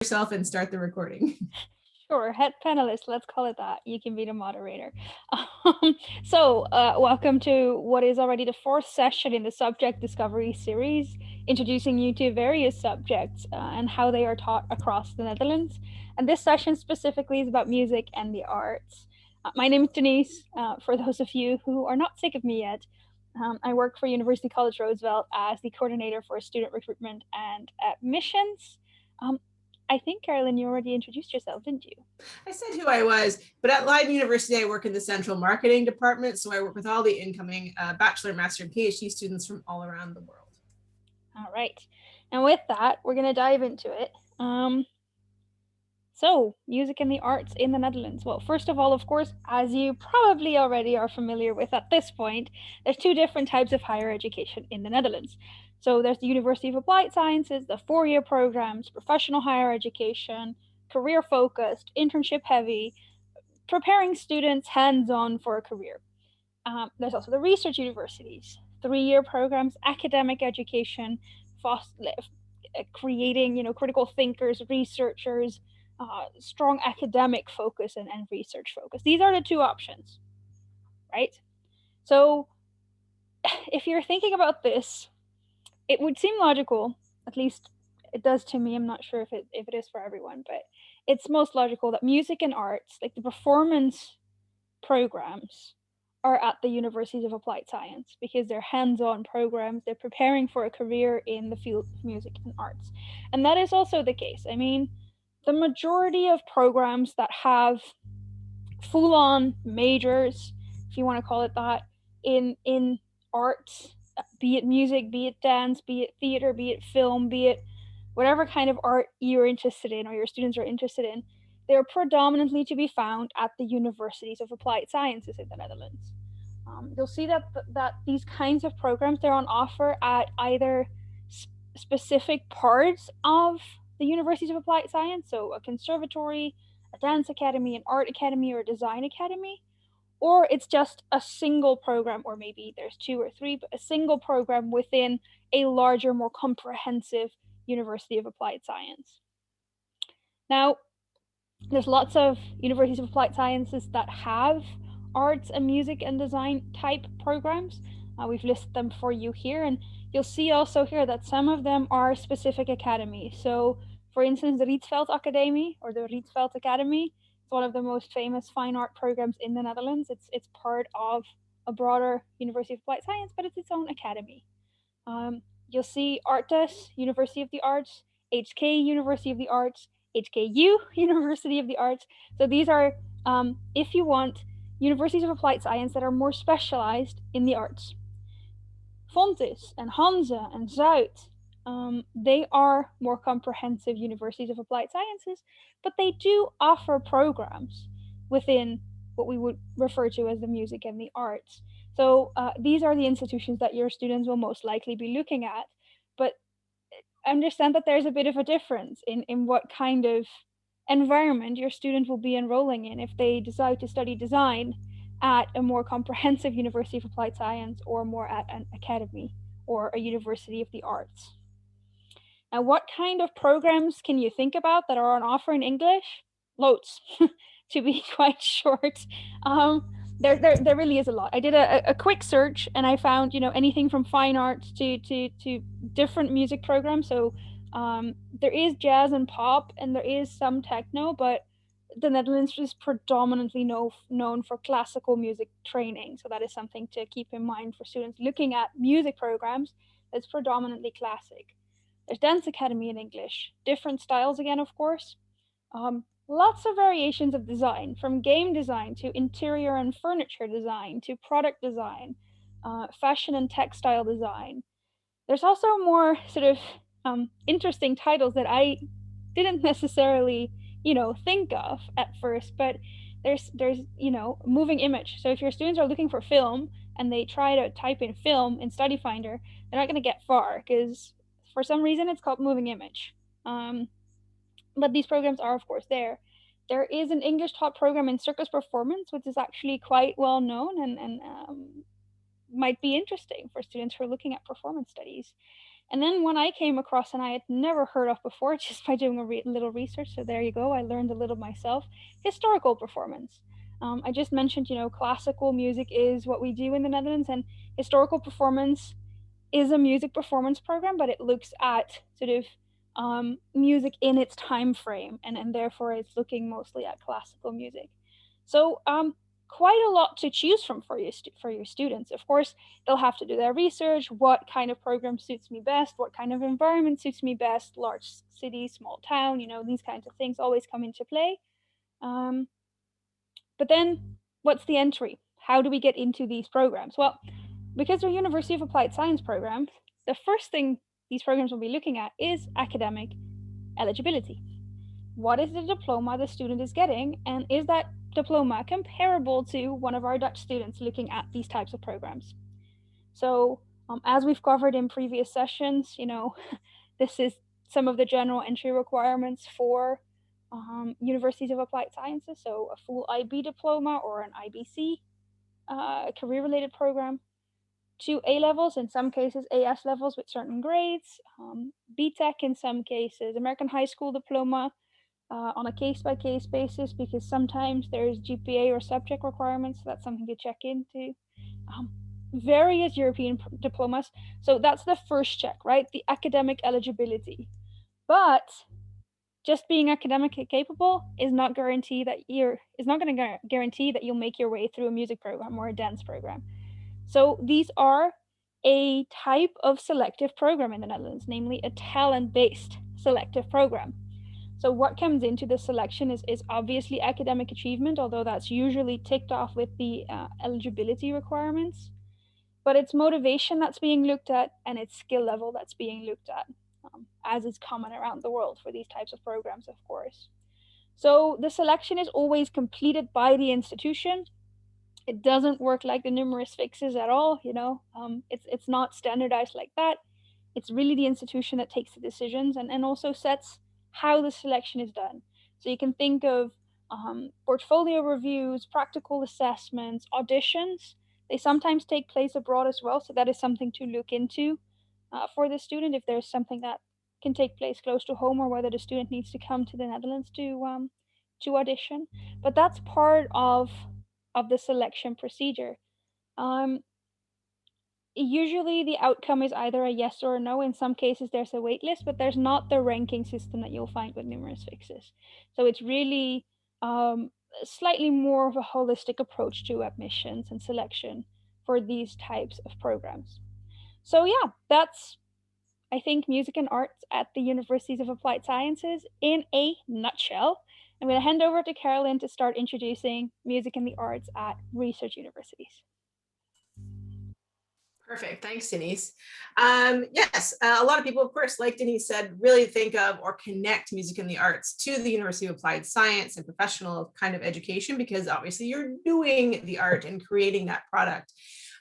Yourself and start the recording. Sure, head panelist, let's call it that. You can be the moderator. Welcome to what is already the fourth session in the subject discovery series, introducing you to various subjects and how they are taught across the Netherlands. And this session specifically is about music and the arts. My name is Denise. For those of you who are not sick of me yet, I work for University College Roosevelt as the coordinator for student recruitment and admissions. Um, I think, Carolyn, you already introduced yourself, didn't you? I said who I was, but at Leiden University, I work in the central marketing department. So I work with all the incoming bachelor, master, and PhD students from all around the world. All right. And with that, we're going to dive into it. Music and the arts in the Netherlands. Well, first of all, of course, as you probably already are familiar with at this point, there's two different types of higher education in the Netherlands. So there's the University of Applied Sciences, the 4-year programs, professional higher education, career focused, internship heavy, preparing students hands on for a career. There's also the research universities, 3-year programs, academic education, creating critical thinkers, researchers, strong academic focus and research focus. These are the two options, right? So if you're thinking about this, it would seem logical, at least it does to me. I'm not sure if it is for everyone, but it's most logical that music and arts, like the performance programs, are at the Universities of Applied Science because they're hands-on programs. They're preparing for a career in the field of music and arts. And that is also the case. I mean, the majority of programs that have full-on majors, if you want to call it that, in arts, be it music, be it dance, be it theater, be it film, be it whatever kind of art you're interested in or your students are interested in, they're predominantly to be found at the Universities of Applied Sciences in the Netherlands. You'll see that these kinds of programs, they're on offer at either specific parts of the Universities of Applied Science, so a conservatory, a dance academy, an art academy, or a design academy, or it's just a single program, or maybe there's two or three, but a single program within a larger, more comprehensive University of Applied Science. Now, there's lots of Universities of Applied Sciences that have arts and music and design type programs. We've listed them for you here, and you'll see also here that some of them are specific academies. So, for instance, the Rietveld Academy or the Rietveld Academy is one of the most famous fine art programs in the Netherlands. It's part of a broader University of Applied Science, but it's its own academy. You'll see Artes, University of the Arts, HK, University of the Arts, HKU, University of the Arts. So these are, if you want, universities of applied science that are more specialized in the arts. Fontys and Hanze and Zuid, they are more comprehensive universities of applied sciences, but they do offer programs within what we would refer to as the music and the arts. So these are the institutions that your students will most likely be looking at. But understand that there's a bit of a difference in what kind of environment your student will be enrolling in if they decide to study design at a more comprehensive University of Applied Science or more at an academy or a University of the Arts. Now, what kind of programs can you think about that are on offer in English? Loads, to be quite short. There really is a lot. I did a quick search and I found anything from fine arts to different music programs. So there is jazz and pop and there is some techno, but the Netherlands is predominantly known for classical music training. So that is something to keep in mind for students looking at music programs that's predominantly classic. There's dance academy in English, different styles again, of course. Lots of variations of design, from game design to interior and furniture design to product design, fashion and textile design. There's also more sort of interesting titles that I didn't necessarily, think of at first, but there's moving image. So if your students are looking for film and they try to type in film in Study Finder, they're not going to get far because for some reason it's called moving image. But these programs are, of course, there. There is an English taught program in circus performance, which is actually quite well known and might be interesting for students who are looking at performance studies. And then one I came across and I had never heard of before, just by doing a little research. So there you go. I learned a little myself. Historical performance. I just mentioned, classical music is what we do in the Netherlands, and historical performance is a music performance program, but it looks at sort of music in its time frame, and therefore it's looking mostly at classical music. So quite a lot to choose from for your students. Of course, they'll have to do their research. What kind of program suits me best? What kind of environment suits me best? Large city, small town, these kinds of things always come into play. But then what's the entry? How do we get into these programs? Well, because they're University of Applied Science programs, the first thing these programs will be looking at is academic eligibility. What is the diploma the student is getting, and is that diploma comparable to one of our Dutch students looking at these types of programs? So as we've covered in previous sessions, this is some of the general entry requirements for Universities of Applied Sciences. So a full IB diploma or an IBC, career-related program, 2 A levels, in some cases AS levels with certain grades, BTech in some cases, American high school diploma on a case-by-case basis, because sometimes there's GPA or subject requirements, so that's something to check into. Various European diplomas. So that's the first check, right? The academic eligibility. But just being academically capable is not going to guarantee that you'll make your way through a music program or a dance program. So these are a type of selective program in the Netherlands, namely a talent-based selective program. So what comes into the selection is obviously academic achievement, although that's usually ticked off with the eligibility requirements. But it's motivation that's being looked at, and it's skill level that's being looked at, as is common around the world for these types of programs, of course. So the selection is always completed by the institution. It doesn't work like the numerous fixes at all, it's not standardized like that. It's really the institution that takes the decisions and also sets how the selection is done. So you can think of portfolio reviews, practical assessments, auditions. They sometimes take place abroad as well, so that is something to look into for the student, if there's something that can take place close to home, or whether the student needs to come to the Netherlands to audition. But that's part of the selection procedure. Usually the outcome is either a yes or a no. In some cases there's a wait list, but there's not the ranking system that you'll find with numerous fixes. So it's really slightly more of a holistic approach to admissions and selection for these types of programs. So yeah, that's, I think, music and arts at the Universities of Applied Sciences in a nutshell. I'm going to hand over to Carolyn to start introducing music and the arts at research universities. Perfect. Thanks, Denise. Yes, a lot of people, of course, like Denise said, really think of or connect music and the arts to the University of Applied Science and professional kind of education, because obviously you're doing the art and creating that product.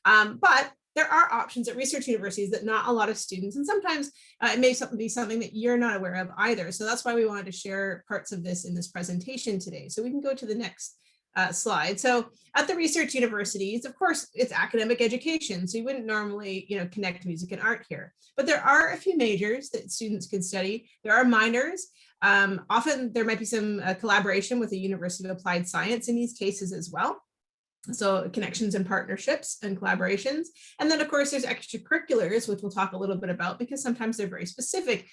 But there are options at research universities that not a lot of students, and sometimes it may be something that you're not aware of either. So that's why we wanted to share parts of this in this presentation today. So we can go to the next slide. So at the research universities, of course, it's academic education. So you wouldn't normally, connect music and art here, but there are a few majors that students can study. There are minors. Often there might be some collaboration with the University of Applied Science in these cases as well. So connections and partnerships and collaborations. And then of course there's extracurriculars, which we'll talk a little bit about, because sometimes they're very specific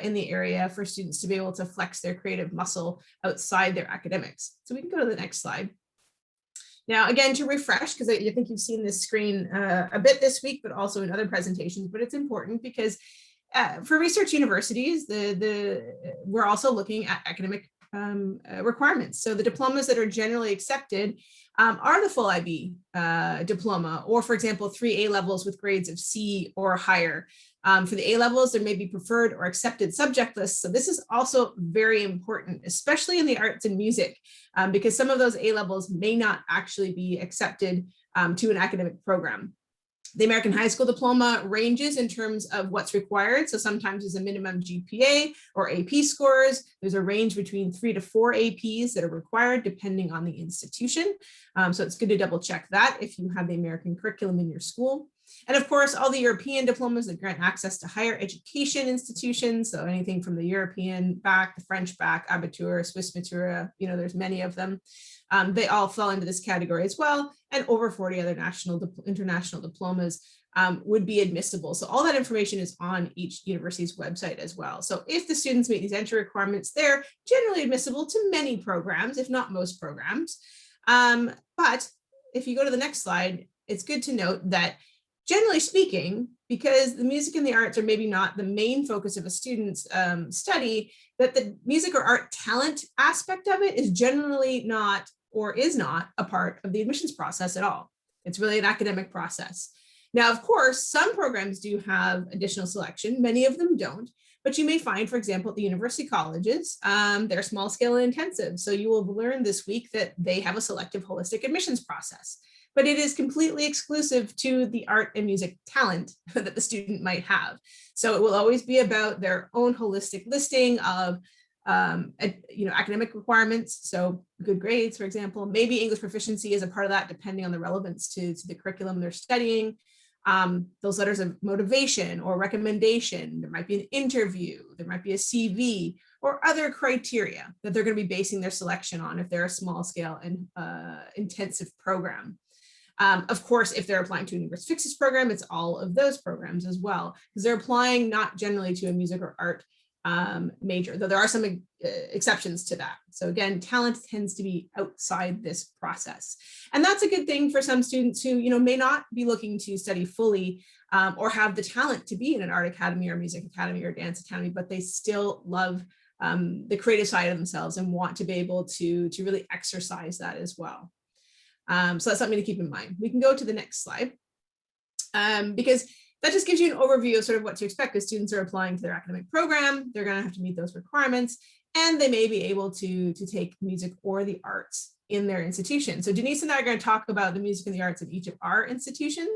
in the area for students to be able to flex their creative muscle outside their academics. So we can go to the next slide. Now, again, to refresh, because I think you've seen this screen a bit this week, but also in other presentations, but it's important because for research universities, we're also looking at academic requirements. So the diplomas that are generally accepted are the full IB diploma, or for example, 3 A levels with grades of C or higher. For the A levels, there may be preferred or accepted subject lists. So this is also very important, especially in the arts and music, because some of those A levels may not actually be accepted to an academic program. The American high school diploma ranges in terms of what's required. So sometimes there's a minimum GPA or AP scores. There's a range between 3 to 4 APs that are required depending on the institution. So it's good to double check that if you have the American curriculum in your school. And of course, all the European diplomas that grant access to higher education institutions. So anything from the European bac, the French bac, Abitur, Swiss Matura, there's many of them. They all fall into this category as well. And over 40 other international diplomas would be admissible. So all that information is on each university's website as well. So if the students meet these entry requirements, they're generally admissible to many programs, if not most programs. But if you go to the next slide, it's good to note that generally speaking, because the music and the arts are maybe not the main focus of a student's study, that the music or art talent aspect of it is generally not or is not a part of the admissions process at all. It's really an academic process. Now, of course, some programs do have additional selection, many of them don't, but you may find, for example, at the university colleges, they're small scale and intensive. So you will learn this week that they have a selective holistic admissions process, but it is completely exclusive to the art and music talent that the student might have. So it will always be about their own holistic listing of academic requirements. So good grades, for example, maybe English proficiency is a part of that, depending on the relevance to the curriculum they're studying. Those letters of motivation or recommendation, there might be an interview, there might be a CV or other criteria that they're going to be basing their selection on if they're a small scale and intensive program. Of course, if they're applying to a university fixes program, it's all of those programs as well, because they're applying not generally to a music or art major, though there are some exceptions to that. So again, talent tends to be outside this process. And that's a good thing for some students who, may not be looking to study fully or have the talent to be in an art academy or music academy or dance academy, but they still love the creative side of themselves and want to be able to really exercise that as well. So that's something to keep in mind. We can go to the next slide because that just gives you an overview of sort of what to expect as students are applying to their academic program. They're going to have to meet those requirements, and they may be able to take music or the arts in their institution. So Denise and I are going to talk about the music and the arts of each of our institutions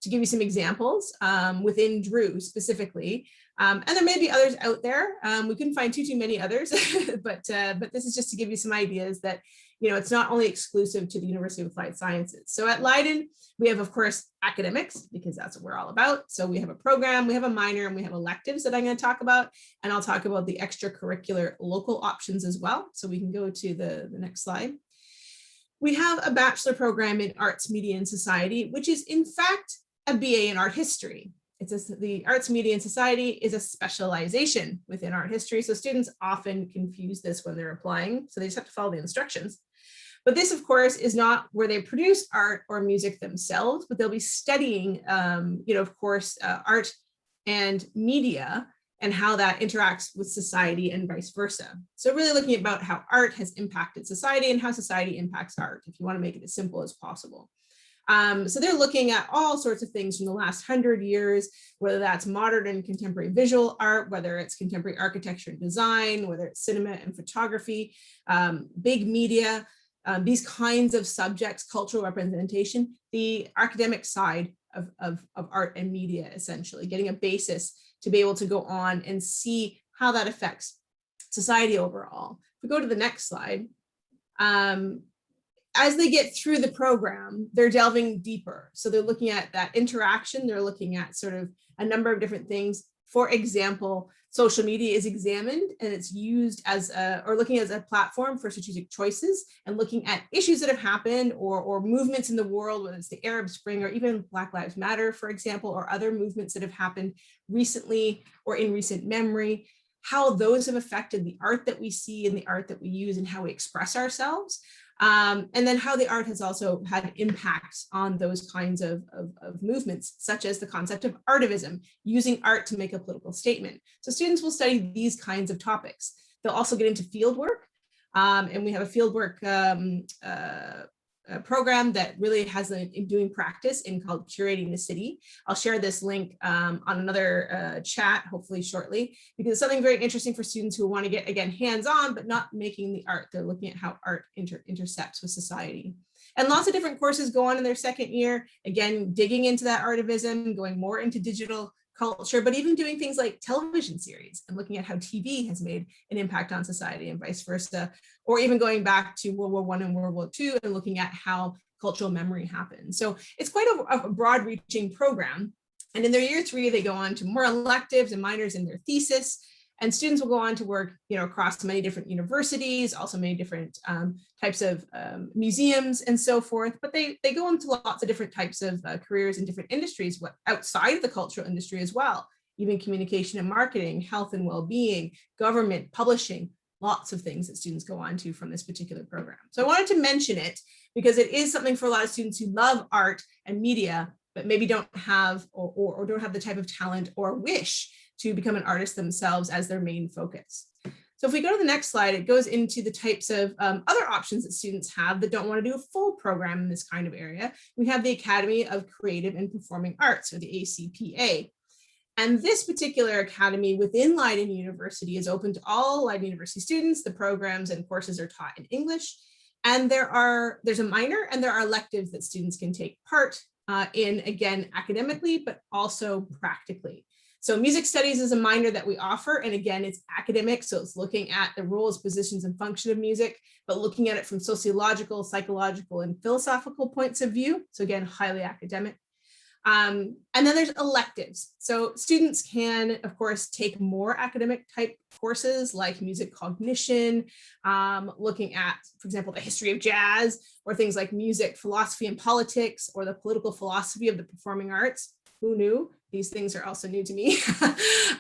to give you some examples within DRU specifically. And there may be others out there. We couldn't find too many others, but this is just to give you some ideas that, it's not only exclusive to the University of Applied Sciences. So at Leiden, we have, of course, academics, because that's what we're all about. So we have a program, we have a minor, and we have electives that I'm going to talk about. And I'll talk about the extracurricular local options as well. So we can go to the next slide. We have a bachelor program in arts, media, and society, which is in fact a BA in art history. The arts, media, and society is a specialization within art history. So students often confuse this when they're applying. So they just have to follow the instructions. But this, of course, is not where they produce art or music themselves, but they'll be studying, of course, art and media and how that interacts with society and vice versa. So really looking about how art has impacted society and how society impacts art, if you want to make it as simple as possible. So they're looking at all sorts of things from the last 100 years, whether that's modern and contemporary visual art, whether it's contemporary architecture and design, whether it's cinema and photography, big media, these kinds of subjects, cultural representation, the academic side of art and media, essentially, getting a basis to be able to go on and see how that affects society overall. If we go to the next slide, as they get through the program, they're delving deeper. So they're looking at that interaction. They're looking at sort of a number of different things. For example, social media is examined and it's used as looking as a platform for strategic choices and looking at issues that have happened or movements in the world, whether it's the Arab Spring or even Black Lives Matter, for example, or other movements that have happened recently or in recent memory, how those have affected the art that we see and the art that we use and how we express ourselves. And then how the art has also had impacts on those kinds of movements, such as the concept of artivism, using art to make a political statement. So students will study these kinds of topics. They'll also get into field work. And we have a field work program that really has a doing practice in called Curating the City. I'll share this link on another chat, hopefully shortly, because it's something very interesting for students who want to get, again, hands-on, but not making the art. They're looking at how art intercepts with society. And lots of different courses go on in their second year, again, digging into that artivism, going more into digital culture, but even doing things like television series and looking at how TV has made an impact on society and vice versa, or even going back to World War I and World War II and looking at how cultural memory happen. So it's quite a broad reaching program. And in their year 3, they go on to more electives and minors in their thesis. And students will go on to work, across many different universities, also many different types of museums and so forth. But they go into lots of different types of careers in different industries outside of the cultural industry as well, even communication and marketing, health and well-being, government, publishing, lots of things that students go on to from this particular program. So I wanted to mention it because it is something for a lot of students who love art and media, but maybe don't have or don't have the type of talent or wish to become an artist themselves as their main focus. So if we go to the next slide, it goes into the types of other options that students have that don't want to do a full program in this kind of area. We have the Academy of Creative and Performing Arts, or the ACPA. And this particular academy within Leiden University is open to all Leiden University students. The programs and courses are taught in English. And there's a minor and there are electives that students can take part in, again, academically, but also practically. So music studies is a minor that we offer. And again, it's academic. So it's looking at the roles, positions, and function of music, but looking at it from sociological, psychological, and philosophical points of view. So again, highly academic. And then there's electives. So students can, of course, take more academic type courses like music cognition, looking at, for example, the history of jazz, or things like music, philosophy and politics, or the political philosophy of the performing arts. Who knew? These things are also new to me.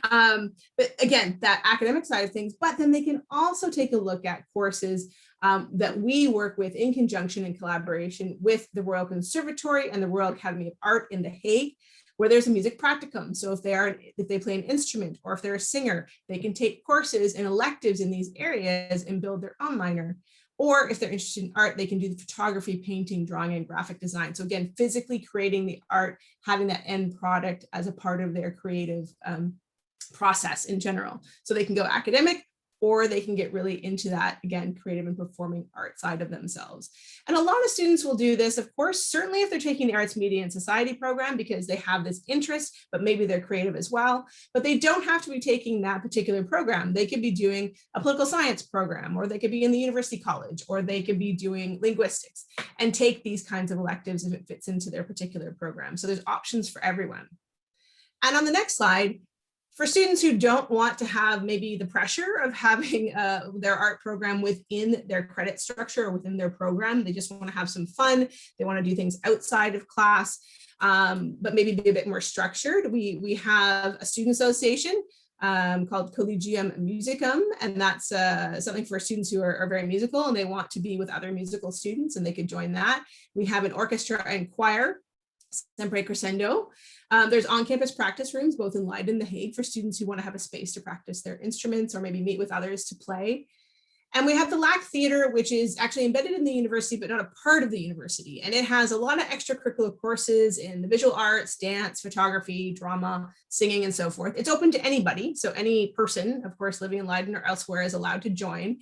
But again, that academic side of things, but then they can also take a look at courses that we work with in conjunction and collaboration with the Royal Conservatory and the Royal Academy of Art in The Hague, where there's a music practicum. So if they play an instrument or if they're a singer, they can take courses and electives in these areas and build their own minor. Or if they're interested in art, they can do the photography, painting, drawing, and graphic design. So again, physically creating the art, having that end product as a part of their creative process in general. So they can go academic, or they can get really into that, again, creative and performing art side of themselves. And a lot of students will do this, of course, certainly if they're taking the Arts, Media, and Society program because they have this interest, but maybe they're creative as well. But they don't have to be taking that particular program. They could be doing a political science program, or they could be in the university college, or they could be doing linguistics and take these kinds of electives if it fits into their particular program. So there's options for everyone. And on the next slide, for students who don't want to have maybe the pressure of having their art program within their credit structure or within their program, they just want to have some fun, they want to do things outside of class, but maybe be a bit more structured. We have a student association called Collegium Musicum, and that's something for students who are very musical and they want to be with other musical students, and they could join that. We have an orchestra and choir, Sempre Crescendo. There's on-campus practice rooms, both in Leiden and The Hague, for students who want to have a space to practice their instruments or maybe meet with others to play. And we have the LAC Theater, which is actually embedded in the university, but not a part of the university. And it has a lot of extracurricular courses in the visual arts, dance, photography, drama, singing, and so forth. It's open to anybody. So any person, of course, living in Leiden or elsewhere is allowed to join.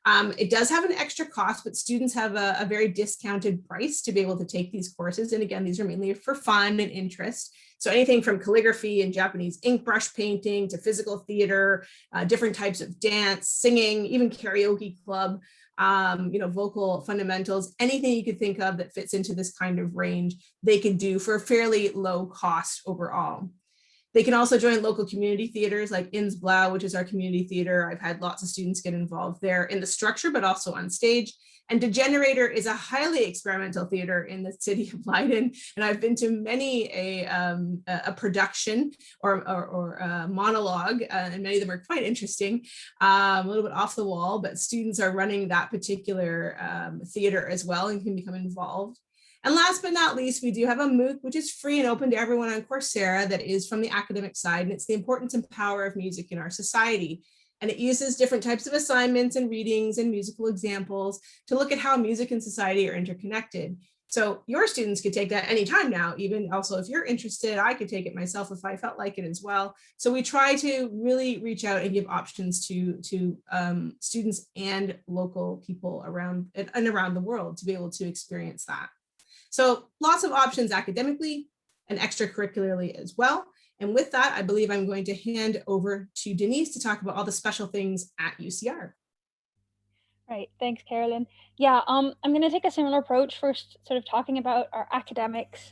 It does have an extra cost, but students have a very discounted price to be able to take these courses. And again, these are mainly for fun and interest. So anything from calligraphy and Japanese ink brush painting to physical theater, different types of dance, singing, even karaoke club, vocal fundamentals, anything you could think of that fits into this kind of range, they can do for a fairly low cost overall. They can also join local community theaters like Innsblau, which is our community theater. I've had lots of students get involved there in the structure, but also on stage. And Degenerator is a highly experimental theater in the city of Leiden. And I've been to many a production or a monologue, and many of them are quite interesting, a little bit off the wall, but students are running that particular theater as well and can become involved. And last but not least, we do have a MOOC, which is free and open to everyone on Coursera, that is from the academic side, and it's the importance and power of music in our society. And it uses different types of assignments and readings and musical examples to look at how music and society are interconnected. So your students could take that anytime now, even also if you're interested, I could take it myself if I felt like it as well. So we try to really reach out and give options to students and local people around the world to be able to experience that. So lots of options academically and extracurricularly as well. And with that, I believe I'm going to hand over to Denise to talk about all the special things at UCR. Right. Thanks, Carolyn. Yeah, I'm going to take a similar approach, first sort of talking about our academics,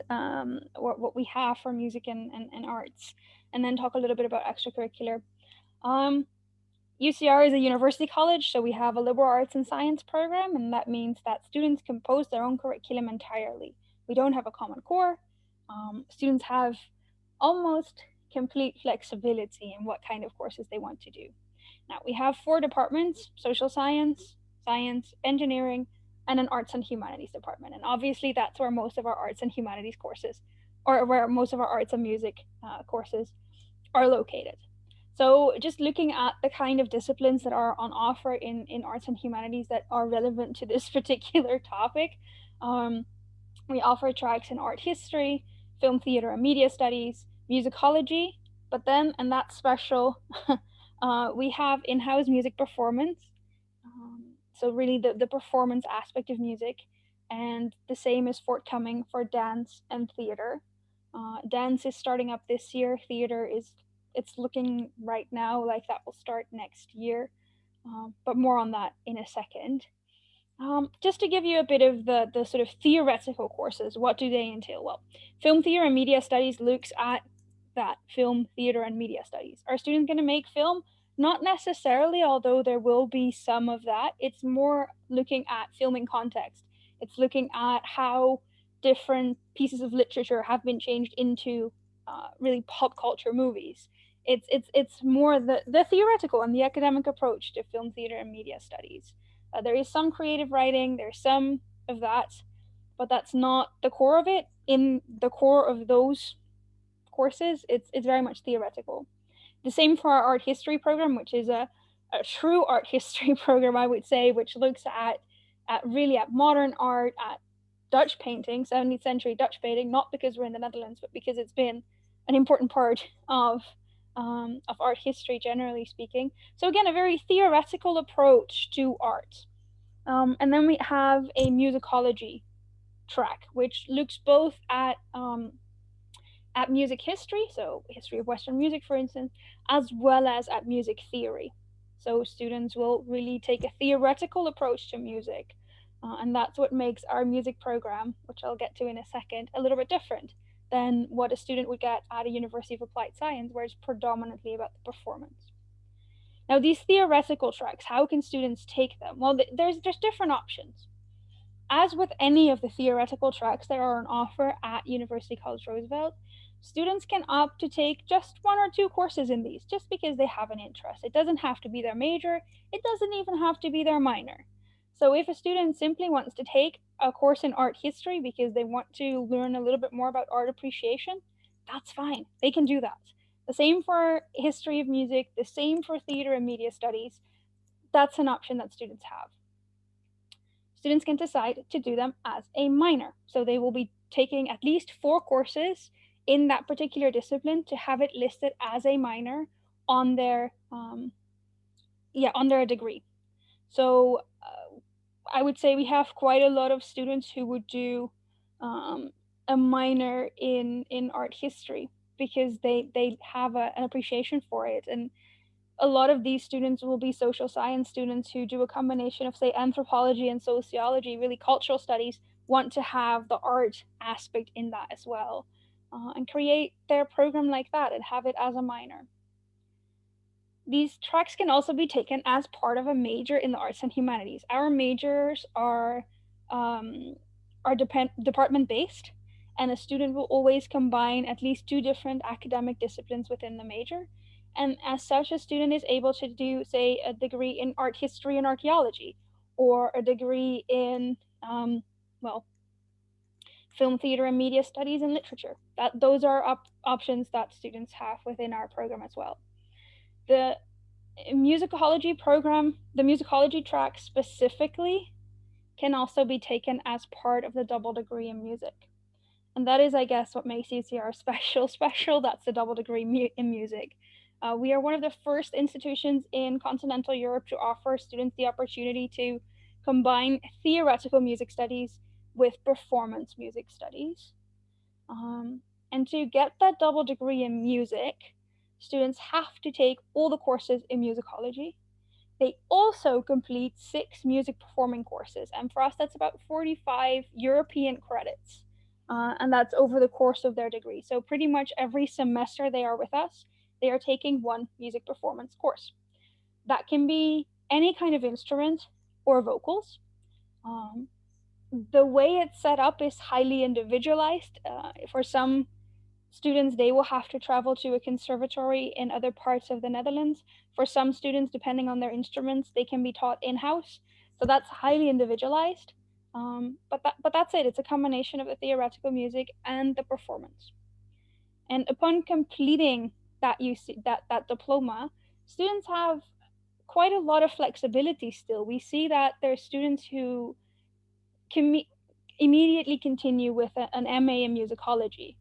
what we have for music and arts, and then talk a little bit about extracurricular. Um, UCR is a university college, so we have a liberal arts and science program, and that means that students compose their own curriculum entirely. We don't have a common core. Students have almost complete flexibility in what kind of courses they want to do. Now, we have 4 departments: social science, science, engineering, and an arts and humanities department. And obviously, that's where most of our arts and humanities courses, or where most of our arts and music courses are located. So, just looking at the kind of disciplines that are on offer in arts and humanities that are relevant to this particular topic, um, we offer tracks in art history, film, theater, and media studies, musicology, but then, and that's special, we have in house music performance. So, really, the performance aspect of music, and the same is forthcoming for dance and theater. Dance is starting up this year, theater is it's looking right now like that will start next year, but more on that in a second. Just to give you a bit of the sort of theoretical courses, what do they entail? Well, film, theater, and media studies looks at that film, theater, and media studies. Are students going to make film? Not necessarily, although there will be some of that. It's more looking at filming context. It's looking at how different pieces of literature have been changed into really pop culture movies. It's more the theoretical and the academic approach to film, theater, and media studies. There is some creative writing, there's some of that, but that's not the core of it. In the core of those courses, it's very much theoretical. The same for our art history program, which is a true art history program, I would say, which looks at really at modern art, at Dutch painting, 17th century Dutch painting, not because we're in the Netherlands, but because it's been an important part of art history, generally speaking. So again, a very theoretical approach to art. And then we have a musicology track, which looks both at music history, so history of Western music, for instance, as well as at music theory. So students will really take a theoretical approach to music, and that's what makes our music program, which I'll get to in a second, a little bit different than what a student would get at a University of Applied Science, where it's predominantly about the performance. Now, these theoretical tracks, how can students take them? Well, there's different options. As with any of the theoretical tracks that are on offer at University College Roosevelt, students can opt to take just 1 or 2 courses in these just because they have an interest. It doesn't have to be their major, it doesn't even have to be their minor. So if a student simply wants to take a course in art history because they want to learn a little bit more about art appreciation, that's fine. They can do that. The same for history of music, the same for theater and media studies. That's an option that students have. Students can decide to do them as a minor. So they will be taking at least 4 courses in that particular discipline to have it listed as a minor on their on their degree. So I would say we have quite a lot of students who would do a minor in art history because they have an appreciation for it. And a lot of these students will be social science students who do a combination of, say, anthropology and sociology, really cultural studies, want to have the art aspect in that as well, and create their program like that and have it as a minor. These tracks can also be taken as part of a major in the arts and humanities. Our majors are department based, and a student will always combine at least 2 different academic disciplines within the major. And as such, a student is able to do, say, a degree in art history and archaeology, or a degree in, well, film, theater, and media studies and literature. Those are options that students have within our program as well. The musicology program, the musicology track specifically, can also be taken as part of the double degree in music. And that is, I guess, what makes UCR special. That's the double degree in music. We are one of the first institutions in continental Europe to offer students the opportunity to combine theoretical music studies with performance music studies. And to get that double degree in music, students have to take all the courses in musicology. They also complete 6 music performing courses, and for us, that's about 45 European credits. And that's over the course of their degree. So, pretty much every semester they are with us, they are taking one music performance course. That can be any kind of instrument or vocals. Um, the way it's set up is highly individualized. For some students, they will have to travel to a conservatory in other parts of the Netherlands. For some students, depending on their instruments, they can be taught in-house. So that's highly individualized. But that's it. It's a combination of the theoretical music and the performance. And upon completing that diploma, students have quite a lot of flexibility still. We see that there are students who can immediately continue with an MA in musicology,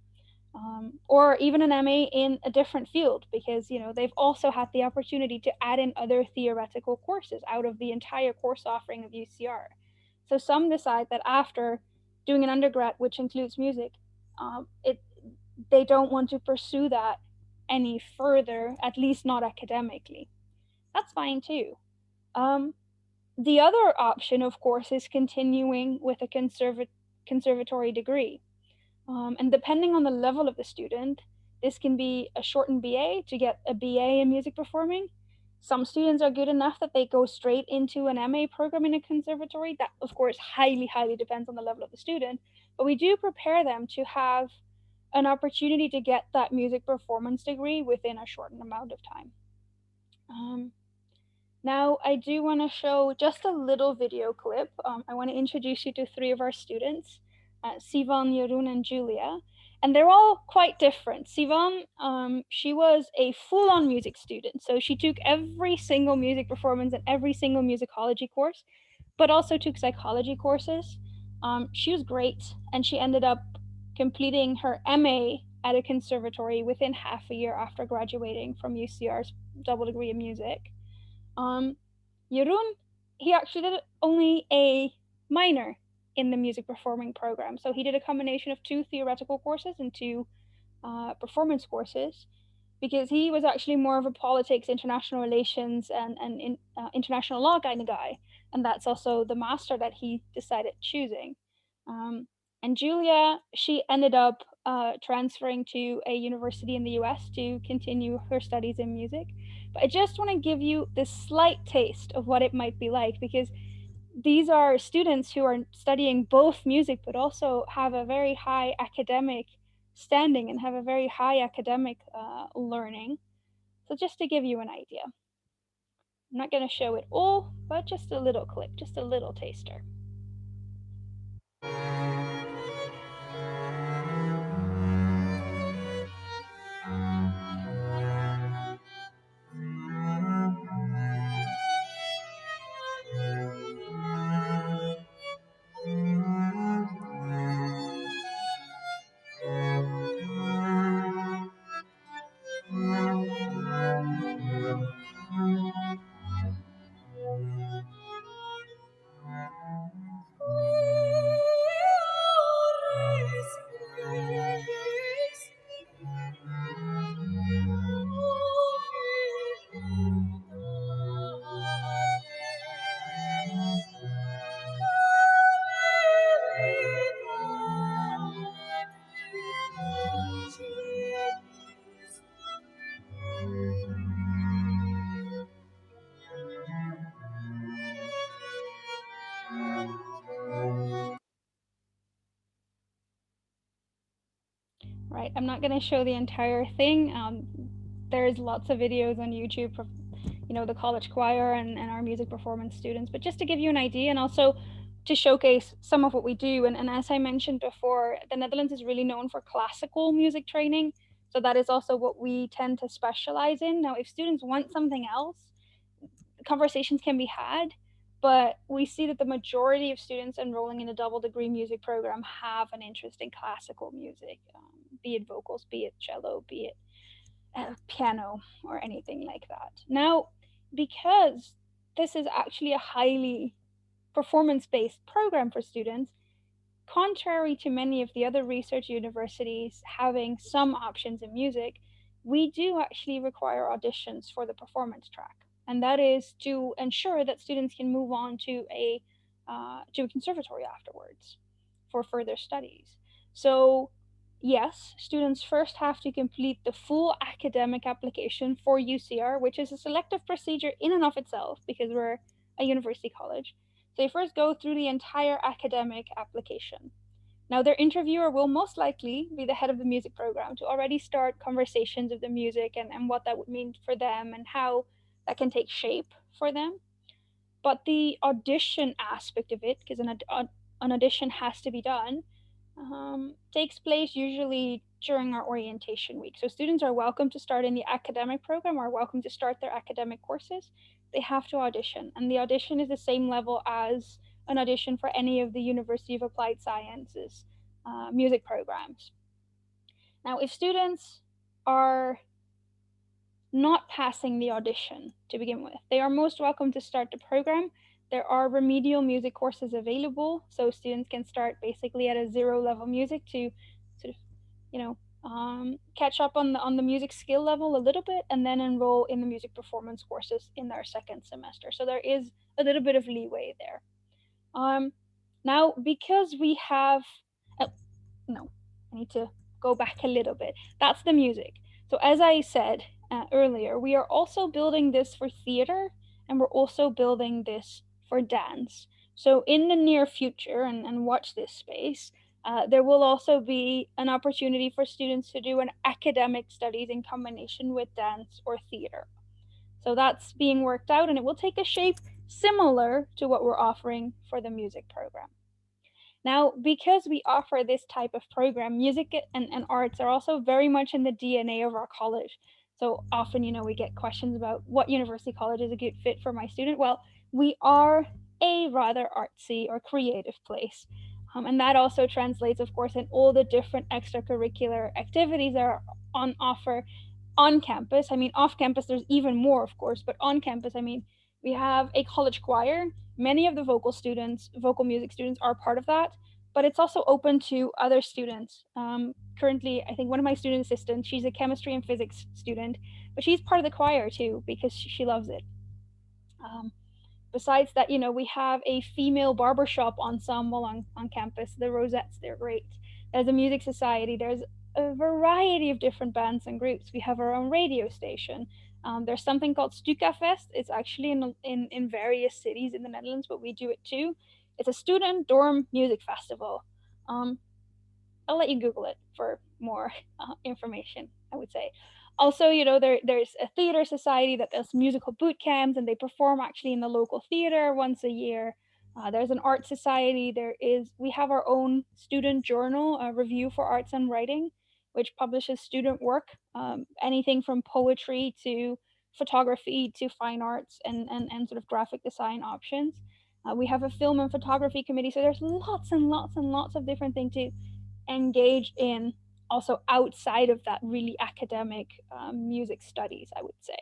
or even an MA in a different field, because they've also had the opportunity to add in other theoretical courses out of the entire course offering of UCR. So some decide that after doing an undergrad, which includes music, they don't want to pursue that any further, at least not academically. That's fine too. The other option, of course, is continuing with a conservatory degree. And depending on the level of the student, this can be a shortened BA to get a BA in music performing. Some students are good enough that they go straight into an MA program in a conservatory. That, of course, highly, highly depends on the level of the student. But we do prepare them to have an opportunity to get that music performance degree within a shortened amount of time. Now, I do want to show just a little video clip. I want to introduce you to 3 of our students, Sivan, Jeroen, and Julia. And they're all quite different. Sivan, she was a full-on music student. So she took every single music performance and every single musicology course, but also took psychology courses. She was great, and she ended up completing her MA at a conservatory within half a year after graduating from UCR's double degree in music. Jeroen, he actually did only a minor in the music performing program. So he did a combination of 2 theoretical courses and 2 performance courses, because he was actually more of a politics, international relations, and international law kind of guy. And that's also the master that he decided choosing. And Julia, she ended up transferring to a university in the US to continue her studies in music. But I just want to give you this slight taste of what it might be like, because these are students who are studying both music but also have a very high academic standing and have a very high academic learning. So just to give you an idea. I'm not going to show it all, but just a little clip, just a little taster. Right, I'm not going to show the entire thing. There's lots of videos on YouTube for the college choir and our music performance students, but just to give you an idea and also to showcase some of what we do. And as I mentioned before, the Netherlands is really known for classical music training. So that is also what we tend to specialize in. Now, if students want something else, conversations can be had, but we see that the majority of students enrolling in a double degree music program have an interest in classical music, be it vocals, be it cello, be it piano, or anything like that. Now, because this is actually a highly performance-based program for students, contrary to many of the other research universities having some options in music, we do actually require auditions for the performance track. and that is to ensure that students can move on to a conservatory afterwards for further studies. So yes, students first have to complete the full academic application for UCR, which is a selective procedure in and of itself because we're a university college. So they first go through the entire academic application. Now, their interviewer will most likely be the head of the music program to already start conversations of the music and what that would mean for them and how that can take shape for them. But the audition aspect of it, because an audition has to be done, takes place usually during our orientation week. So students are welcome to start in the academic program, are welcome to start their academic courses. They have to audition, and the audition is the same level as an audition for any of the University of Applied Sciences music programs. Now, if students are not passing the audition to begin with, they are most welcome to start the program. There are remedial music courses available, so students can start basically at a zero level music to sort of, catch up on the music skill level a little bit, and then enroll in the music performance courses in their second semester. So there is a little bit of leeway there. Now, because we have, no, I need to go back a little bit. That's the music. So as I said earlier, we are also building this for theater, and we're also building this for dance. So in the near future, and watch this space, there will also be an opportunity for students to do an academic studies in combination with dance or theater. So that's being worked out, and it will take a shape similar to what we're offering for the music program. Now, because we offer this type of program, music and arts are also very much in the DNA of our college. So often, we get questions about what university college is a good fit for my student. Well, we are a rather artsy or creative place. And that also translates, of course, in all the different extracurricular activities that are on offer on campus. I mean, off campus, there's even more, of course, but on campus, I mean, we have a college choir. Many of the vocal music students are part of that, but it's also open to other students. Currently, I think one of my student assistants, she's a chemistry and physics student, but she's part of the choir too because she loves it. Besides that, we have a female barbershop ensemble on campus, the Rosettes, they're great. There's a music society, there's a variety of different bands and groups. We have our own radio station. There's something called Stukafest. It's actually in various cities in the Netherlands, but we do it too. It's a student dorm music festival. I'll let you Google it for more information, I would say. Also, there's a theater society that does musical boot camps, and they perform actually in the local theater once a year. There's an art society. We have our own student journal, a Review for Arts and Writing, which publishes student work, anything from poetry to photography to fine arts and sort of graphic design options. We have a film and photography committee, so there's lots and lots and lots of different things to engage in, also outside of that really academic music studies, I would say.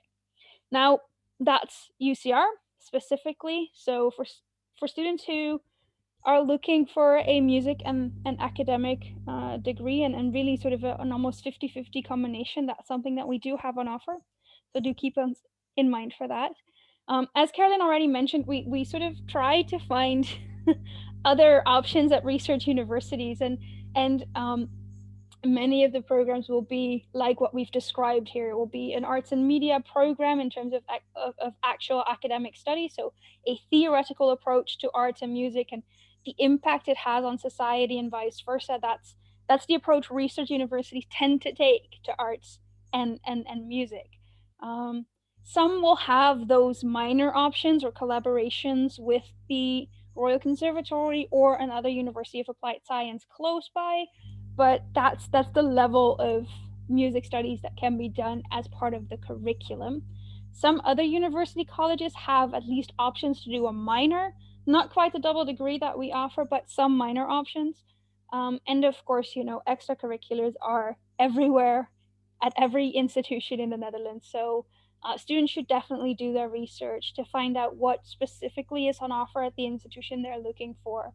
Now, that's UCR specifically. So for students who are looking for a music and an academic degree, and really sort of an almost 50-50 combination, that's something that we do have on offer. So do keep us in mind for that. As Carolyn already mentioned, we sort of try to find other options at research universities, and many of the programs will be like what we've described here. It will be an arts and media program in terms of actual academic study, so a theoretical approach to arts and music and the impact it has on society and vice versa. That's the approach research universities tend to take to arts and music. Some will have those minor options or collaborations with the Royal Conservatory or another University of Applied Science close by, but that's the level of music studies that can be done as part of the curriculum. Some other university colleges have at least options to do a minor, not quite the double degree that we offer, but some minor options. And of course, extracurriculars are everywhere at every institution in the Netherlands. So students should definitely do their research to find out what specifically is on offer at the institution they're looking for,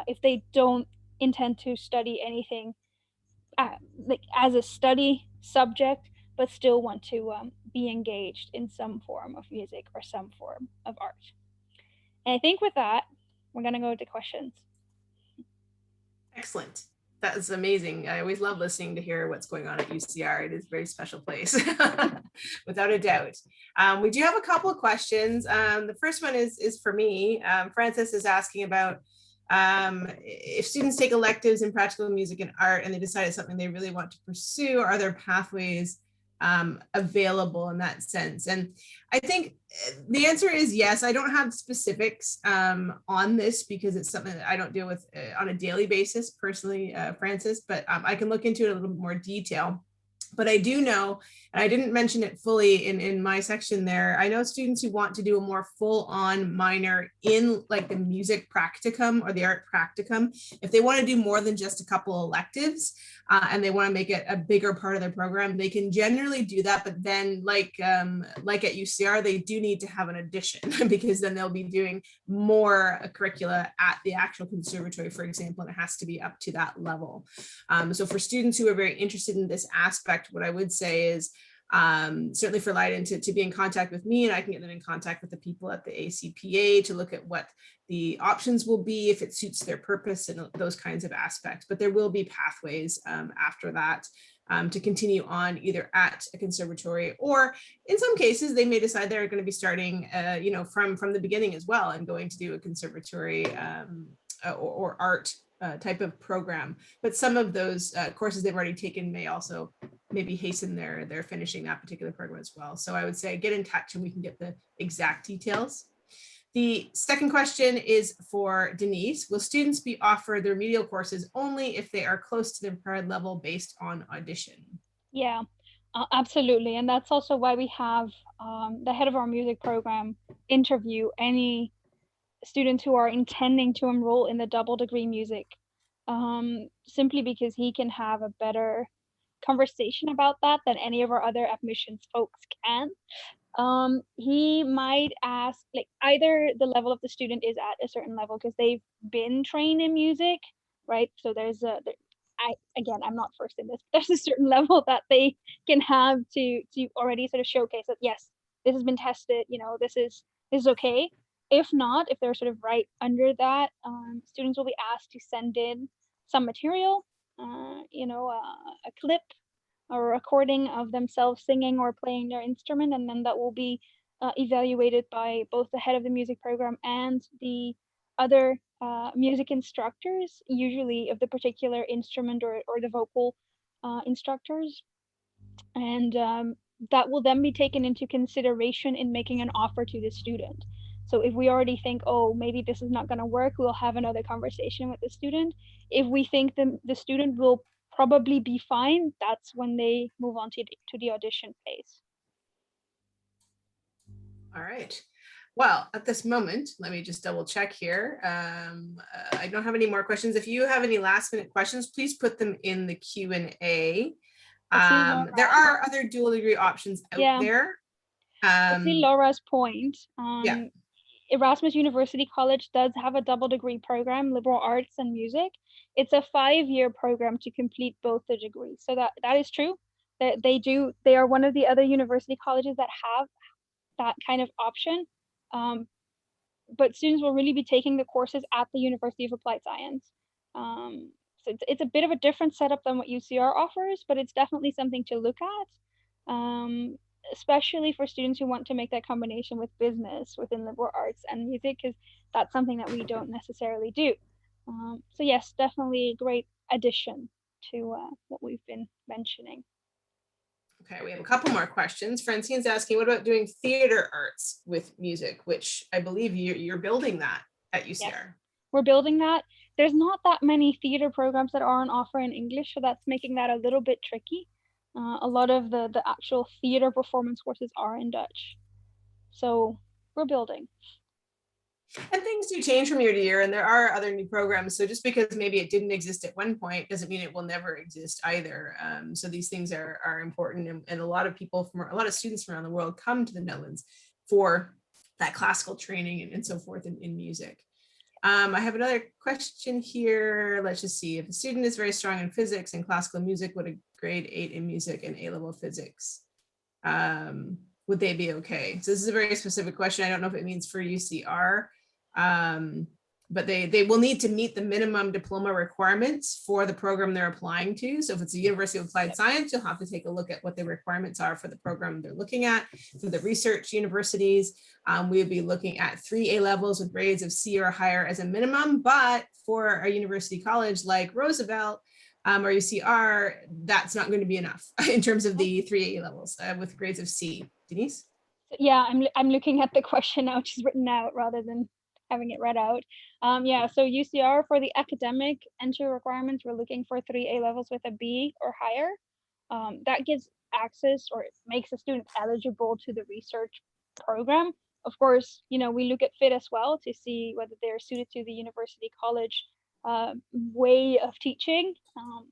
if they don't intend to study anything like as a study subject, but still want to be engaged in some form of music or some form of art. And I think with that, we're going to go to questions. Excellent. That is amazing. I always love listening to hear what's going on at UCR. It is a very special place, without a doubt. We do have a couple of questions. The first one is for me. Francis is asking about if students take electives in practical music and art and they decide it's something they really want to pursue, are there pathways available in that sense? And I think the answer is yes. I don't have specifics on this because it's something that I don't deal with on a daily basis personally, Francis, but I can look into it in a little bit more detail. But I do know, and I didn't mention it fully in my section there, I know students who want to do a more full-on minor in like the music practicum or the art practicum. If they want to do more than just a couple electives and they want to make it a bigger part of their program, they can generally do that. But then like at UCR, they do need to have an addition because then they'll be doing more curricula at the actual conservatory, for example, and it has to be up to that level. So for students who are very interested in this aspect, what I would say is certainly for Leiden to be in contact with me, and I can get them in contact with the people at the ACPA to look at what the options will be if it suits their purpose and those kinds of aspects. But there will be pathways after that to continue on either at a conservatory, or in some cases they may decide they're going to be starting from the beginning as well and going to do a conservatory or art type of program. But some of those courses they've already taken may also maybe hasten their finishing that particular program as well. So I would say get in touch and we can get the exact details. The second question is for Denise. Will students be offered the remedial courses only if they are close to the required level based on audition? Yeah, absolutely. And that's also why we have the head of our music program interview any students who are intending to enroll in the double degree music, simply because he can have a better conversation about that than any of our other admissions folks can. He might ask, like, either the level of the student is at a certain level because they've been trained in music, right? So I'm not first in this, but there's a certain level that they can have to already sort of showcase that yes, this has been tested, this is okay. If not, if they're sort of right under that, students will be asked to send in some material, a clip or a recording of themselves singing or playing their instrument, and then that will be evaluated by both the head of the music program and the other music instructors, usually of the particular instrument or the vocal instructors. And that will then be taken into consideration in making an offer to the student. So if we already think, oh, maybe this is not going to work, we'll have another conversation with the student. If we think the student will probably be fine, that's when they move on to the audition phase. All right. Well, at this moment, let me just double check here. I don't have any more questions. If you have any last minute questions, please put them in the Q&A. There are other dual degree options out there. I see Laura's point. Yeah. Erasmus University College does have a double degree program, liberal arts and music. It's a 5-year program to complete both the degrees. So that is true. That they are one of the other university colleges that have that kind of option. But students will really be taking the courses at the University of Applied Science. So it's a bit of a different setup than what UCR offers, but it's definitely something to look at. Especially for students who want to make that combination with business within liberal arts and music, because that's something that we don't necessarily do. So yes, definitely a great addition to what we've been mentioning. Okay, we have a couple more questions. Francine's asking, what about doing theater arts with music, which I believe you're building that at UCR. Yes, we're building that. There's not that many theater programs that are on offer in English, so that's making that a little bit tricky. A lot of the actual theater performance courses are in Dutch. So we're building. And things do change from year to year, and there are other new programs. So just because maybe it didn't exist at one point doesn't mean it will never exist either. So these things are important, and a lot of students from around the world come to the Netherlands for that classical training and so forth in music. I have another question here. Let's just see. If a student is very strong in physics and classical music, would a grade 8 in music and A-level physics would they be okay? So this is a very specific question. I don't know if it means for UCR, but they will need to meet the minimum diploma requirements for the program they're applying to. So if it's a University of Applied Science, you'll have to take a look at what the requirements are for the program they're looking at. For the research universities, we would be looking at 3 A levels with grades of C or higher as a minimum. But for a university college like Roosevelt, or UCR, that's not going to be enough in terms of the 3 A levels with grades of C. Denise? Yeah, I'm looking at the question now, which is written out rather than having it read out. Yeah, so UCR for the academic entry requirements, we're looking for 3 A levels with a B or higher. That gives access, or it makes a student eligible to the research program. Of course, we look at fit as well to see whether they're suited to the university college way of teaching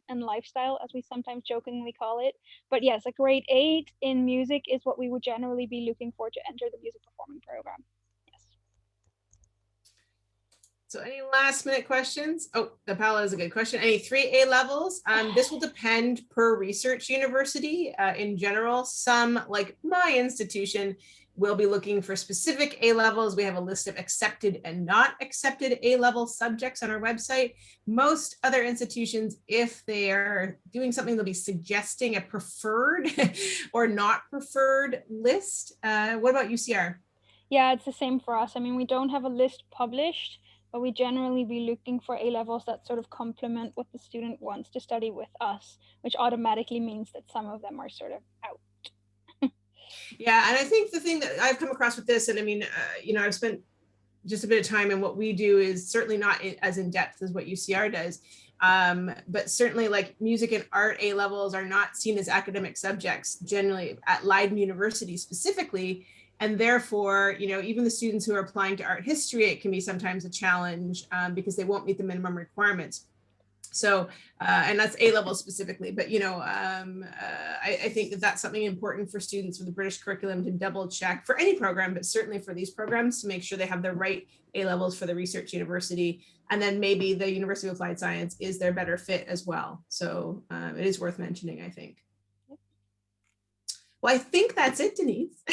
and lifestyle, as we sometimes jokingly call it. But yes, a grade 8 in music is what we would generally be looking for to enter the music performing program. Yes. So any last minute questions? Oh, the Paula is a good question. Any 3 A levels? This will depend per research university. In general, some, like my institution, will be looking for specific A levels. We have a list of accepted and not accepted A level subjects on our website. Most other institutions, if they are doing something, they'll be suggesting a preferred or not preferred list. What about UCR? Yeah, it's the same for us. I mean, we don't have a list published, but we generally be looking for A levels that sort of complement what the student wants to study with us, which automatically means that some of them are sort of out. Yeah, and I think the thing that I've come across with this, and I mean, I've spent just a bit of time, and what we do is certainly not as in depth as what UCR does. But certainly, like music and art A levels are not seen as academic subjects generally at Leiden University specifically. And therefore, even the students who are applying to art history, it can be sometimes a challenge because they won't meet the minimum requirements. So, and that's A level specifically, but I think that that's something important for students with the British curriculum to double check for any program, but certainly for these programs to make sure they have the right A levels for the research university. And then maybe the University of Applied Science is their better fit as well. So it is worth mentioning, I think. Well, I think that's it, Denise.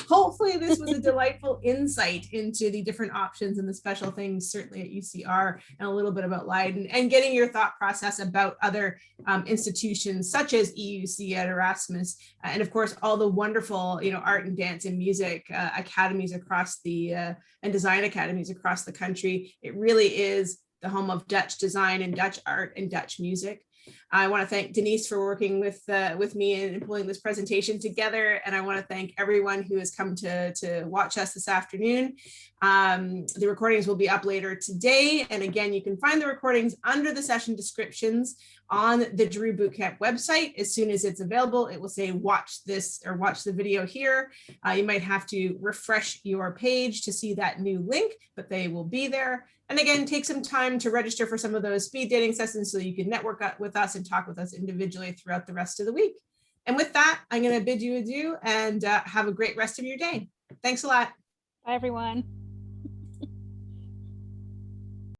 Hopefully this was a delightful insight into the different options and the special things, certainly at UCR, and a little bit about Leiden, and getting your thought process about other institutions such as EUC at Erasmus, and of course, all the wonderful, art and dance and music academies across the, and design academies across the country. It really is the home of Dutch design and Dutch art and Dutch music. I want to thank Denise for working with me and pulling this presentation together. And I want to thank everyone who has come to watch us this afternoon. The recordings will be up later today. And again, you can find the recordings under the session descriptions on the DRU Bootcamp website. As soon as it's available, it will say watch this or watch the video here. You might have to refresh your page to see that new link, but they will be there. And again, take some time to register for some of those speed dating sessions so you can network with us and talk with us individually throughout the rest of the week. And with that, I'm going to bid you adieu and have a great rest of your day. Thanks a lot. Bye, everyone.